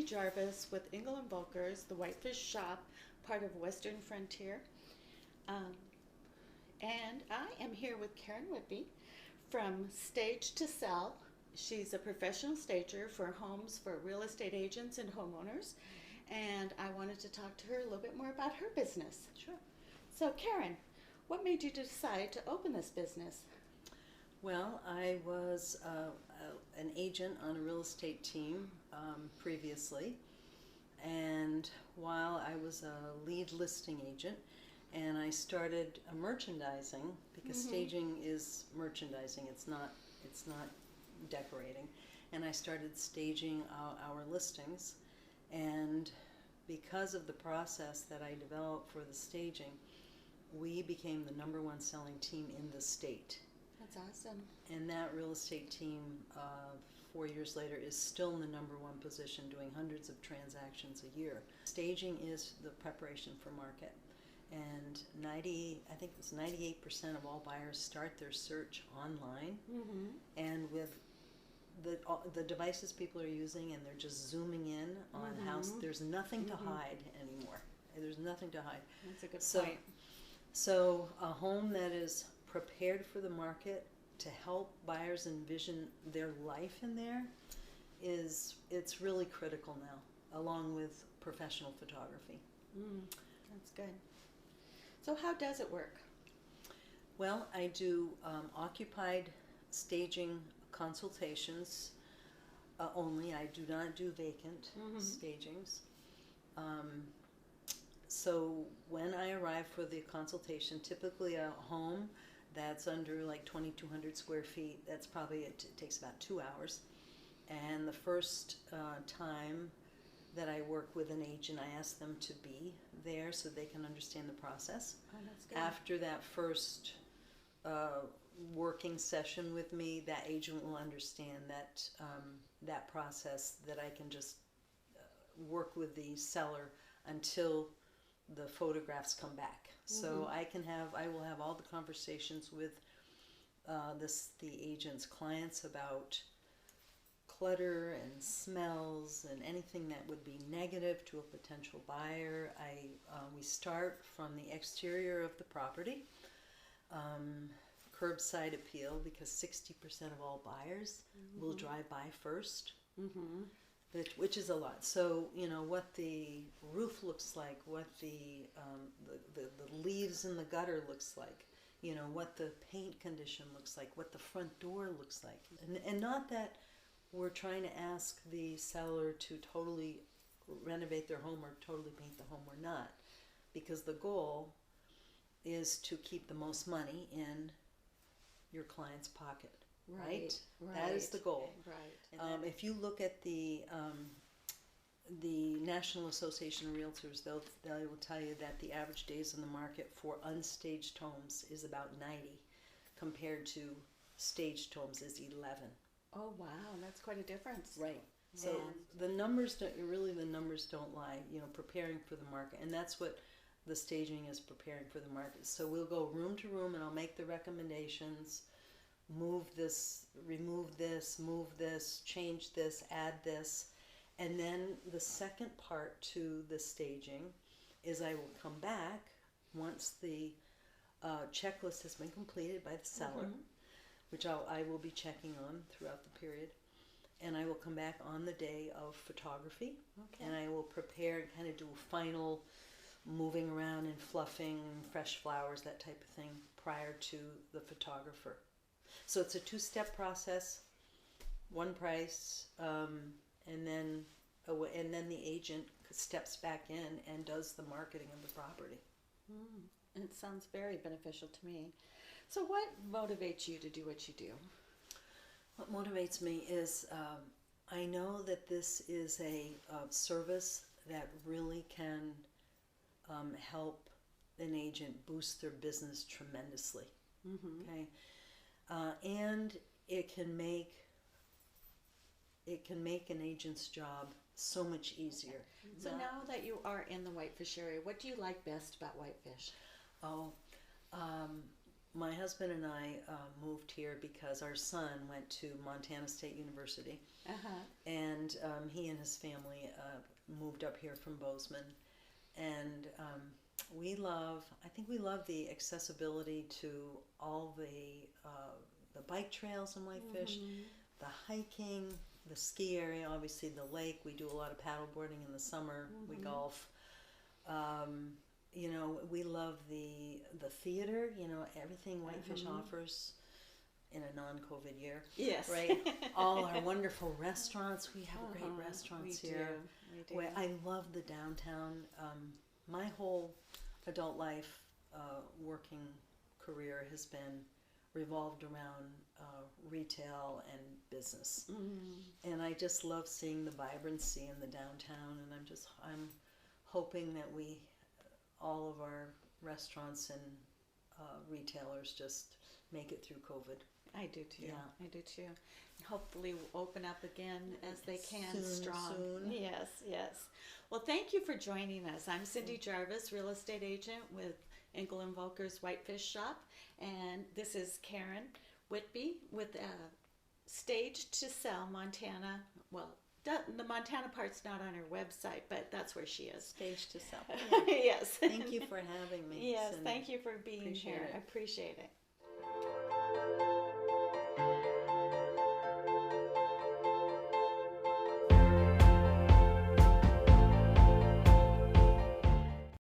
Cindi Jarvis with Engel and Volker's, the Whitefish Shop, part of Western Frontier. Um, and I am here with Karen Whitby from Stage2Sell. She's a professional stager for homes for real estate agents and homeowners. And I wanted to talk to her a little bit more about her business. Sure. So Karen, what made you decide to open this business? Well, I was an agent on a real estate team previously, and while I was a lead listing agent, and I started merchandising, because staging is merchandising. It's not decorating. And I started staging our listings, and because of the process that I developed for the staging, we became the #1 selling team in the state. That's awesome. And that real estate team, 4 years later, is still in the #1 position, doing hundreds of transactions a year. Staging is the preparation for market. And I think it's 98% of all buyers start their search online. And with the devices people are using, and they're just zooming in on house, there's nothing to hide anymore. There's nothing to hide. That's a good point. So a home that is prepared for the market to help buyers envision their life in there it's really critical now, along with professional photography. That's good. So how does it work? Well, I do occupied staging consultations only. I do not do vacant stagings. So when I arrive for the consultation, typically a home that's under like 2,200 square feet, that's probably, it takes about 2 hours. And the first time that I work with an agent, I ask them to be there so they can understand the process. Oh, that's good. After that first working session with me, that agent will understand that process, that I can just work with the seller until the photographs come back. So I will have all the conversations with the agent's clients about clutter and smells and anything that would be negative to a potential buyer. We start from the exterior of the property, curbside appeal, because 60% of all buyers will drive by first. Which is a lot. So, what the roof looks like, what the leaves in the gutter looks like, what the paint condition looks like, what the front door looks like. And not that we're trying to ask the seller to totally renovate their home or totally paint the home. We're not. Because the goal is to keep the most money in your client's pocket. Right? That is the goal. Right. If you look at the National Association of Realtors, they will tell you that the average days on the market for unstaged homes is about 90, compared to staged homes is 11. Oh wow, that's quite a difference. Right. So the numbers don't lie. Preparing for the market, and that's what the staging is, preparing for the market. So we'll go room to room, and I'll make the recommendations. Move this, remove this, move this, change this, add this. And then the second part to the staging is I will come back once the checklist has been completed by the seller, which I will be checking on throughout the period. And I will come back on the day of photography, and I will prepare and kind of do a final moving around and fluffing, fresh flowers, that type of thing, prior to the photographer. So it's a 2-step process, one price, and then the agent steps back in and does the marketing of the property. It sounds very beneficial to me. So what motivates you to do what you do? What motivates me is I know that this is a service that really can help an agent boost their business tremendously. Okay. And it can make an agent's job so much easier. So now that you are in the Whitefish area, what do you like best about Whitefish? my husband and I moved here because our son went to Montana State University, and he and his family moved up here from Bozeman, and I think we love the accessibility to all the bike trails in Whitefish, the hiking, the ski area, obviously the lake. We do a lot of paddle boarding in the summer. We golf. You know, we love the theater. You know, everything Whitefish offers in a non-COVID year. Yes. Right. All our wonderful restaurants. We have great restaurants here. We do. Where I love the downtown. My whole adult life, working career has been revolved around retail and business, and I just love seeing the vibrancy in the downtown. And I'm hoping that all of our restaurants and retailers just make it through COVID. I do too. Yeah. I do too. Hopefully we'll open up again as they can, strong. Soon. Yes, yes. Well, thank you for joining us. I'm Cindi Jarvis, real estate agent with Engel and Volker's Whitefish Shop, and this is Karen Whitby with Staged2Sell Montana. Well, the Montana part's not on her website, but that's where she is. Staged2Sell. Yes. Thank you for having me. Yes, Cindy. thank you for being Appreciate here. it. I appreciate it.